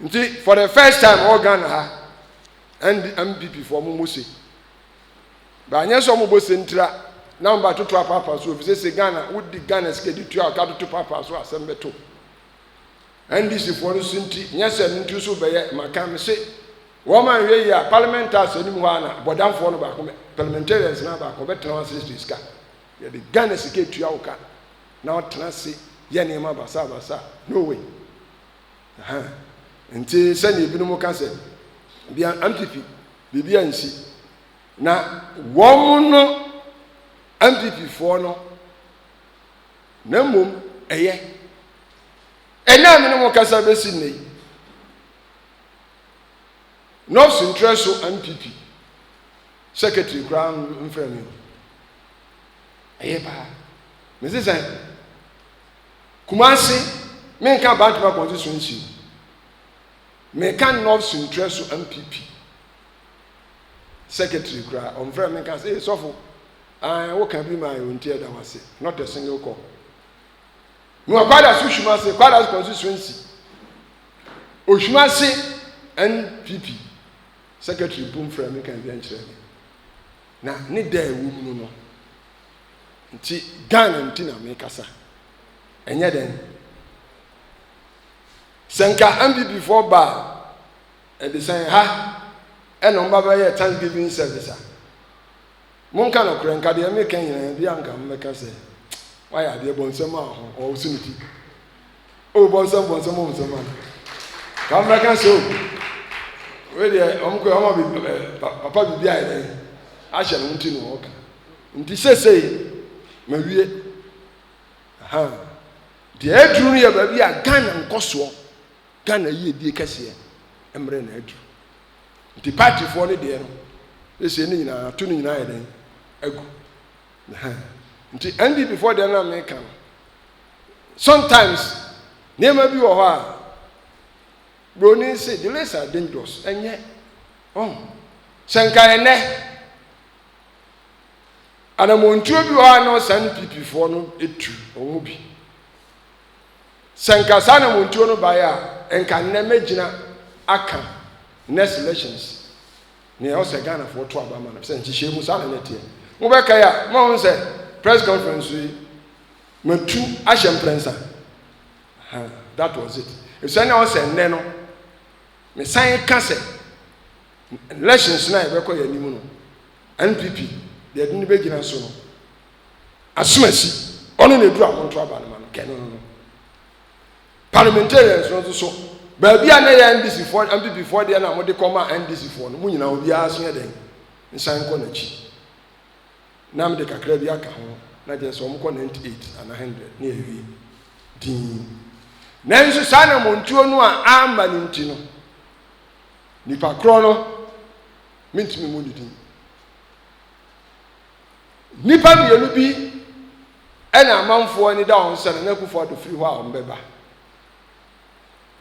For the first time, all Ghana and MPP for Mumusi. But I saw Mubosi intra number to Papa, so if they say Ghana, would the Ghana schedule to our to Papa, so assemble to. And this is for the Sinti, yes, and into so by Macam say, woman, we are parliamentarians anymore, but down for the parliamentarians now, but this guy. The Ghana schedule to our now, Transi, Yanima Basa, no way. Nti sani ebi no ka se bia MPP bibia nsi na wɔn no MPP fo no na mom eye ena me no mo kasa besi nei North Central so MPP secretary ground mframi eye ba me say Kumasi me nka Bantama constituency me can North Central so MPP secretary gra on friend me can say so what can be my own tear that was it not a single call no kwada Oshumase kwada constituency Oshumase MPP secretary boom friend me can be enchire na ni there wu no nti Ghana nti na me kasa enye den Senka MPP for bar and the saying ha and on Baba Thanksgiving service. Monka no cranka de make Kenya Bianca make say why are they bonsama or sunity? Oh bonsama. Come back and so where the uncle Papa be behind I shall want to walk. Nti say me aha the edru ya ba bia Ghana nkoso Ghana ye die kase emre na adu the party for ne de no ese ni nyina to ni nyina ye den agu nti NDP before the America sometimes nema bi wo ho a broni say the less are dangerous enye senka ene ana montuo bi wo a no san NDP for no etu omu bi senka sana montuo no ba ya enka nne magina aka next elections ne o se Ghana for to abama na se nchihye mu sana netie mo be ka ya mo say press conference yi matu ahyem prensa that was it if say na o se nne no me san ka se elections na e be ko ya nimu no NPP de ade ni be gina so no asomasi ono na edu amonto abana ma no ke no parliamentarians no so baabi a na ya NDC for MPP for there na mo de koma NDC for no mu nyina obi aso ye den nsan ko na chi na me de kakra bi aka ho na je so mo ko 98 and 100 na ewie din na nso sana mo ntuo no a amba ni nti no nipa kro no mintimi mu din nipa bienu bi ena amanfo ni da on sene na kufo do firi ho a on beba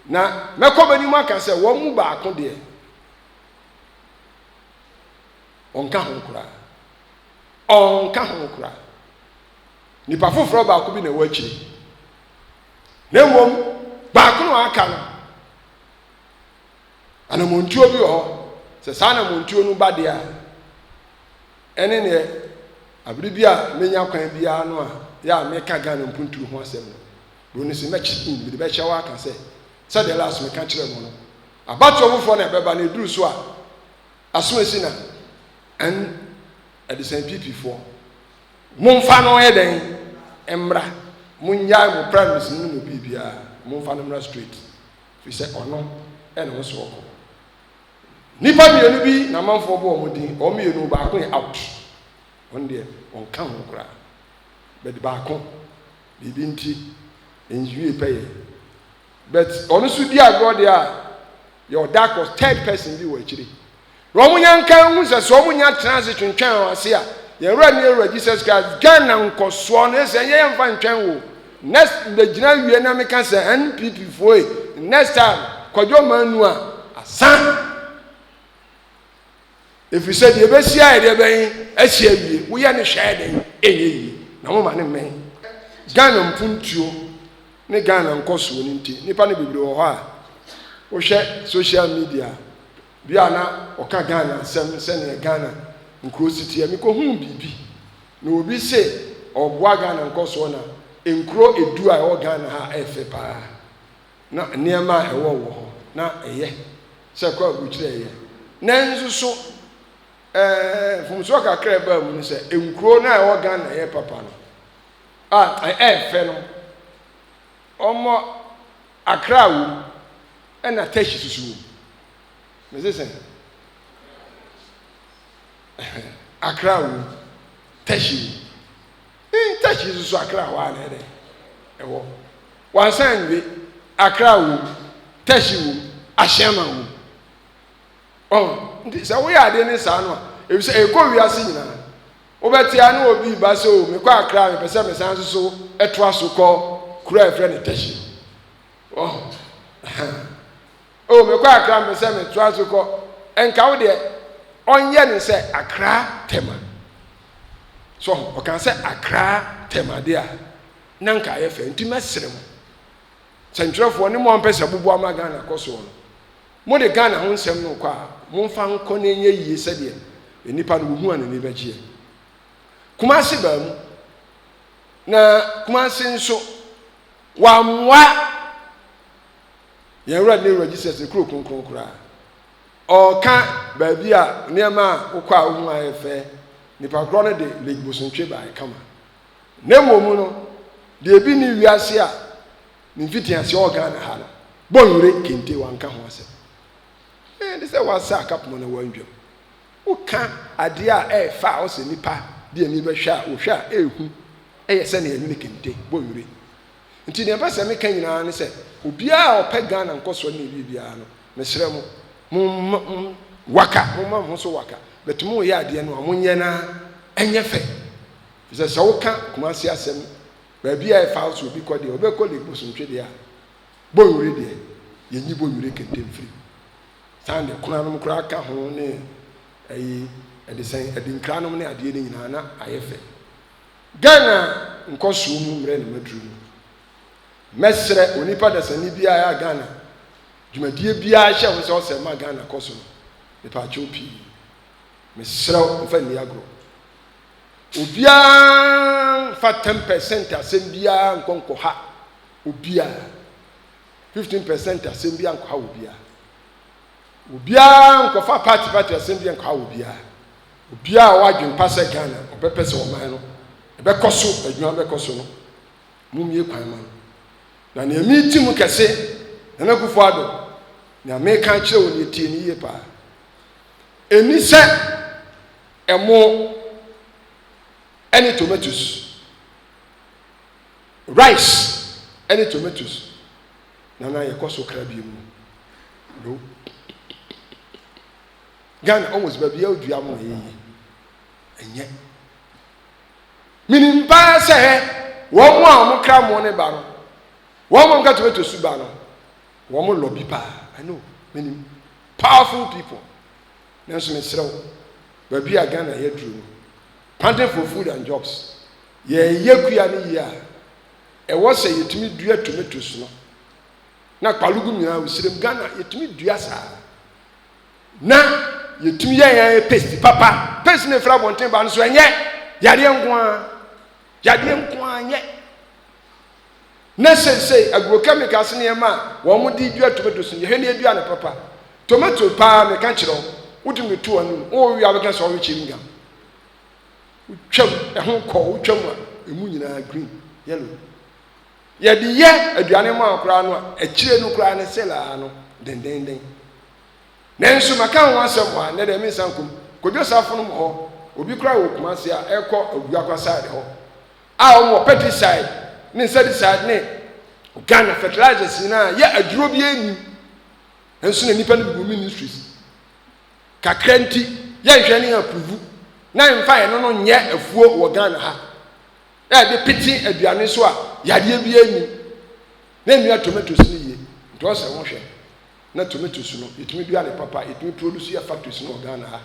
na mekobani mu aka se wo mu ba ko de onka ho kura nipa foforo ba ko bi na wachi na mom ba ko no aka no ana montuo bi ho se sana montuo no ba de a ene ne abiri bi a menya kwan bi a no a ya meka Ghana mpuntu ho asem no boni se mechi bi de be hye wa aka se said the last me can't remember. About your phone, a ne do so. As soon as na and at the same people for Monfano Eden, Embra, Munya, mo premise, no Bibia, Monfano Street. We said, oh no, and was walk. Nipa mi onubi na man for Bomodi, or me no back out. One day, on come cry. But the back on, the binti, and you pay. But honestly, dear God, your dark was third person you were actually. Roman can use a so many transition channel as here. You run near Jesus Christ, Ghana and Coswan, and young fan channel. Next, the general American say NPP for it. Next time, Kojomanua, a son. If you said the best year, we are sharing any. No man, Ghana Puntu. Ne Ghana nkoso nti nipa ne bibiri wo ha wo hwɛ social media bia na ɔka Ghana asɛm sɛnea Ghana nkuro sitie mi ko hu bibi na obi se ɔboa Ghana nkɔsoɔ na nkuro edu a ɛwɔ Ghana ha ɛfɛ paa na nneɛma a ɛwɔ wɔ hɔ na ɛyɛ sɛ kɔ abukyerɛ ɛyɛ nanso so fomso kakra ba mu ne sɛ nkuro na ɛwɔ Ghana ɛyɛ papa no ɛfɛ no ɔmɔ Accra wo ɛna Teshi susu wo me se sɛ Accra wo Teshi Teshi susu Accra wa na ɛdɛ ɛwɔ wansan nwe Accra wo Teshi wo Ahyɛma wo nti sɛ woyɛ ade ne saa no a ebisɛ ekɔ wiase nyinaa wobɛtia ne obi ba sɛ o mekɔ Accra mepɛ sɛ mesan so ɛtoa so kɔ kura efrɛ ne Teshi mekɔ Accra mepɛ sɛ metoa so kɔ ɛnka wo deɛ ɔnyɛ ne sɛ Accra tema so ɔka sɛ Accra tema de a na nka ayɛ fɛ nti mɛsrɛ mo sɛ ntwerɛfoɔ ne mo ɔmpɛ sɛ bobo ama Ghana kɔ so no mo de Ghana ho nsɛm no kɔ a momfa nkɔ na enye yie sɛdeɛ nipa no hu anani bɛgye Kumasi ba mu na Kumasi nso wamwa yɛwura ne wura Jesus kuro kronkron kura ɔka baabi a nneɛma a wokɔ a wohu ayɛ fɛ nipa korɔ no de legbosontwe bae kama na mmom no deɛ bi ne wiase a ne mfitiase wɔ Ghana ha no bɔnwere kente wanka ho asɛm de sɛ wasa akapomo na wandwam woka ade a ɛfa a ɔsɛ nipa de ani bɛhwɛ a wohwɛ a ɛhu ɛyɛ sɛ ne ani kente bɔnwere nti ne mpɛ sɛ meka nyinaa ne sɛ obiara ɔpɛ Ghana nkɔsɔ ne biribiara no mesrɛ mo waka mo ma so waka betumo yɛ ade no a monyɛ na ɛnyɛ fɛ sɛ woka Kumasi asɛm baabi a ɛfa so obi kɔ deɛ ɔbɛkɔ legbosontwe deɛ a bɔnwere deɛ yɛnyi bɔnwere kente mfiri sande kunanom kura ka ho ne ayi ɛde nkra nom ne adeɛ ne nyinaa na ayɛ fɛ Ghana nkɔso mu mmerɛ ne maduru mesrɛ onipa dasani bia ya Ghana dwumadie bia hyɛ ho sɛ ɔsɛ ma Ghana kɔso no nipa chopi mesrɛ mfa ni agro obia fa 10% asɛm bia nkɔnkɔ ha obia 15% asɛm bia nkɔ ha obia nkɔfa party asɛm bia nkɔ ha obia wadwen pa sɛ Ghana ɔbɛpɛ sɛ ɔman no ɛbɛkɔ so adwuma bɛkɔ so no mumie kwan ma na ne mi ti mu kɛse na Akufo Addo na me ka kyerɛ wo ne tie ne yie pa eni sɛ ɛmo any tomatoes rice any tomatoes na yɛkɔ so kra bi mu no Ghana almost baby ya odua mo yeye enye minimba sɛ wɔn a kra mo ne ba no wɔn nka tomatoes ba no wɔn lobby pa I know many powerful people nanso me serew baby a Ghana yɛ duro no planting for food and jobs yɛ kuya ne yia ɛwɔ sɛ yɛtumi dua tomatoes no na kpalugu nyina wosirem Ghana yɛtumi dua saa na yɛtumi yɛ paste papa paste ne fra bonten ba no so ɛnyɛ yadeɛ nko nyɛ na sɛ agrochemicals ne yɛma wɔn di dua tomatoes yɛ hɛ ne dua ne papa tomato pa me ka kyerɛ wo wotumi to anu wo wi abɛka sɛ wo kyiri ngam twam ɛho kɔ wotwam a emu nyinaa green yellow yɛde yɛ aduane mu akora no a akyire no kora ne sela no dendenden nanso maka ho asɛm a ne de me sankom kodwo safo no hɔ obi kora wɔ Kumasi a ɛkɔ aguakwa side hɔ a ɔmo pesticide ne insecticide ne Ghana fertilizers na yɛ aduro bi eni nanso na nipa no bi ministries kakra nti yɛ hwɛ ne approve na mfa yɛ no nyɛ afuo wɔ Ghana ha de piti aduane so a yadeɛ bi eni na nua tomatoes ne yie nti ɔsɛ wo hwɛ na tomatoes no yɛtumi dua ne papa yɛtumi produce yɛ factories no wɔ Ghana ha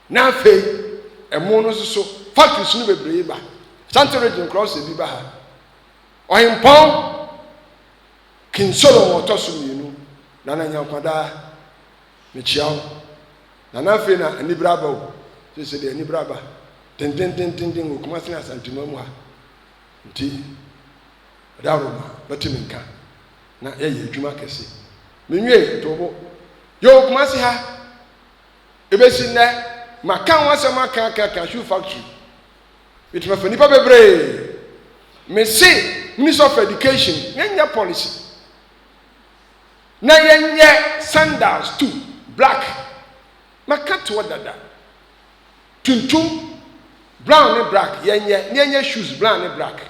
na afei ɛmo no so factories no bebree ba Central Region cross bi ba ha ɔhempɔn King Solomon ɔtɔ so mmienu Nana Yankwada, Michiao, Nana Fena, and Nibrabo, they said the Nibraba, ten, who come as Antinomwa, tea, Daruma, Batiminka, na Jumakasi. Minye, Tobo, Yo, Masiha, Ebesina, Macan was a Macan cashew factory. It was for Nipa Bebre. Me say, Minister of Education, Yanya policy. Na yanya sandals too, black. Makat what that. Tuntum, brown and black. Yanya shoes, brown and black.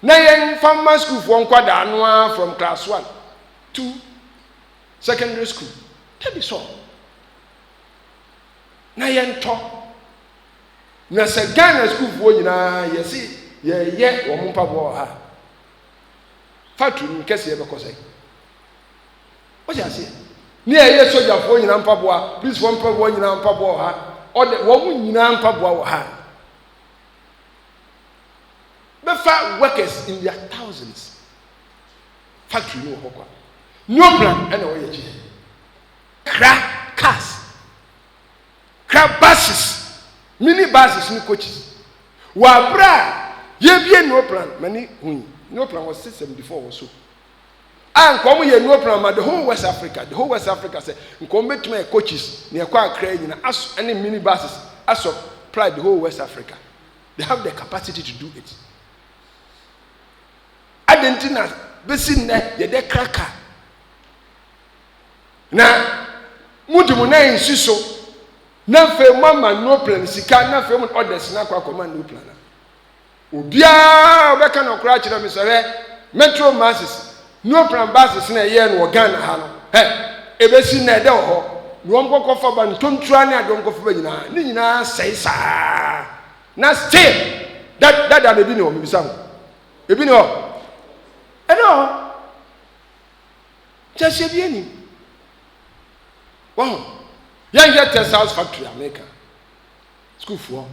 Na yan farmer school for kwada anwa from class 1 to secondary school. That is all. Na yan to. Na se Ghana school for nyina yesi ye wo mpa bo ha. Fatu nkese be kosai. What you say? Near ye soldier for nyina mpa bo, please for mpa bo nyina mpa bo ha. O de wo mu nyina mpa bo ha. Befa workers in their thousands. Factory no hokwa. No plan and away ye. Cra cars. Cra buses. Mini buses ni coaches. Wa bra ye bie no plan mani hu. No plan was 674 or so. And come ye no plan ma the whole West Africa say nkom betuma coaches near kwa Accra nyina as any mini buses as supply the whole West Africa. They have the capacity to do it. Adentina besi na ye de kraka na mudimu na insiso na fe mama no plan sika na fe mu orders na kwa command no plan obia obeka na okra kire me sere metro masses no plan buses na ye no Ghana ha no ebesi na de ho no mkoko fa ba ntontura ne adom kofa ba nyina ni nyina sei saa na still that ebi ne o mi bisa ebi ne o no, just a wow, young test house factory, America. School for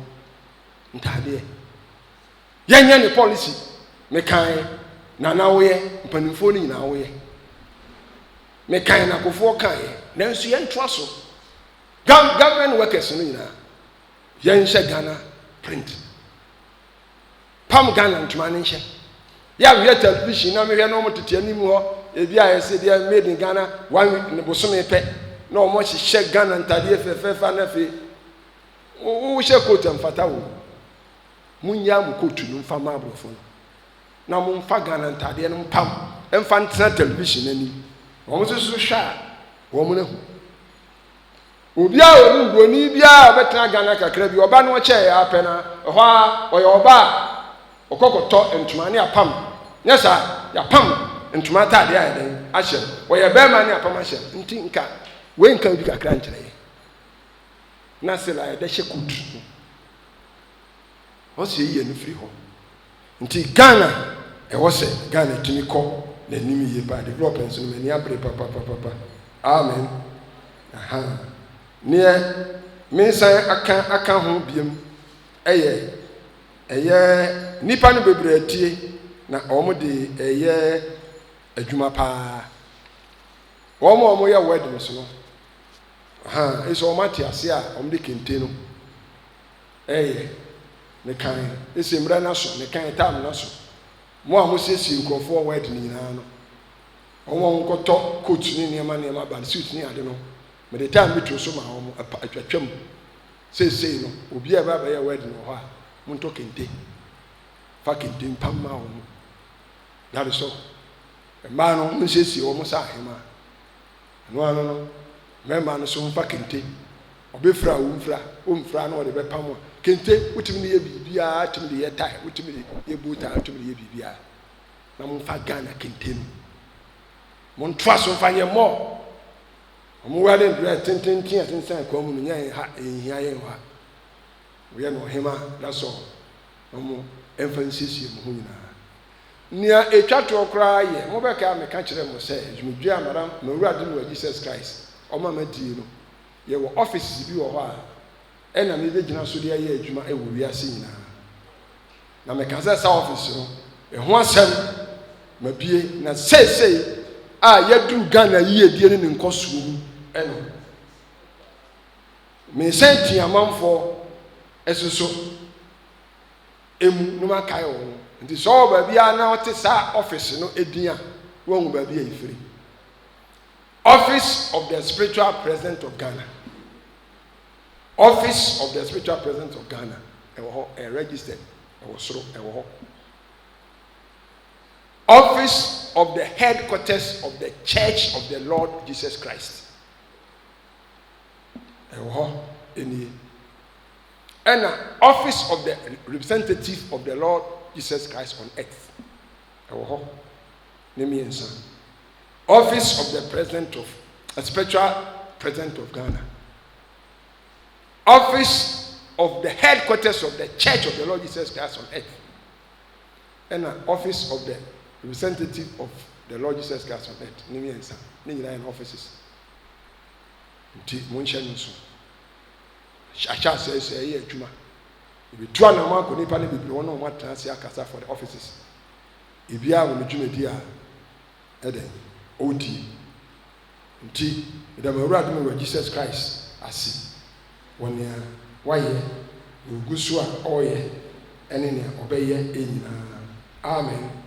Ntade. Young policy, Mekai, Nanawe, Panifoni, Nawe. Mekai, Nakofo Kai, Nancy and Trussell. Government workers, young Ghana print. Pam Ghana to manage. Ya we television na me hwe no motete anim ho e bia ye se dia made in Ghana 1 week ne bosome pe na o mo hye Ghana ntade fefefa na fe wo hye coat amfata wo munya mu coat no mfa ma abrofo na mo mfa Ghana ntade no mpam emfa ntena television ani wo mo so hwa wo mo na hu obi a oru ni bia betena Ghana kakra bi oba no che ya pe na ho a oye oba okokoto entuma ne apam nyesa ya pam entuma tade ya den ahye oye be ma ne apam ahye nti nka we nka bi kakra nkyere na sela ya de shekut o se ye no free ho nti Ghana e wo se Ghana tumi ko na nimi ye ba development no mani abre papa amen aha ne me san aka ho biem eye nipa no bebre atie na omo de adwuma pa omo ye wedding so no eso omo ate ase a omo de kente no ne kan esemra na so ne kan tam na so mo a mo sesi nkofo wedding nyina no omo nkoto coat ni niema ba suit ni ade no me de time bitro so ma omo atwatwam sei no obi a ba ye wedding ho a munto kente fa kente mpamma wo dare so ma no nsesi wo musa hema no mema no so mfa kente obefra wo mfra o mfra no de bepam kente utimi ne ye bibia atimi de ye tai utimi de ye buta utimi de ye bibia na mfa Ghana kente no mon twaso mfa ye mo omo wale ndre tententin atensan kwa mu nya ha ehia ye ha we no hema that's all omo emphasis mu nyina nia etwato okra ye mo be ka me ka kire mo se jumudwe amara mawurade no Jesus Christ oma madie no ye wo offices bi wo ho a ena me be gina so de ye adwuma e wo wiase nyina na me ka sa office no e ho asem mabie na sei a yɛduru Ghana yiedie ne nkɔsoɔ mu ɛno mesan tia amanfoɔ ɛsoso emu no makae wɔn nti sɛ ɔwɔ baabi a na ɔte saa office no edin a wɔn baabi a yɛfiri Office of the Spiritual President of Ghana. Office of the Spiritual President of Ghana. Registered. Office of the Headquarters of the Church of the Lord Jesus Christ. And Office of the Representative of the Lord Jesus Christ on earth. Office of the President of a Spiritual President of Ghana. Office of the Headquarters of the Church of the Lord Jesus Christ on earth. And an Office of the Representative of the Lord Jesus Christ on earth. Nine offices. Munchen. Shacha says, "Hey, Juma. If you try to mark on Nepal, you will know what transfer casa for the offices. If you have a Juma dear, Eden. Odi nti idamawura de me Jesus Christ asi wonia waye ngusu a oye ene ne obeye enyina amen.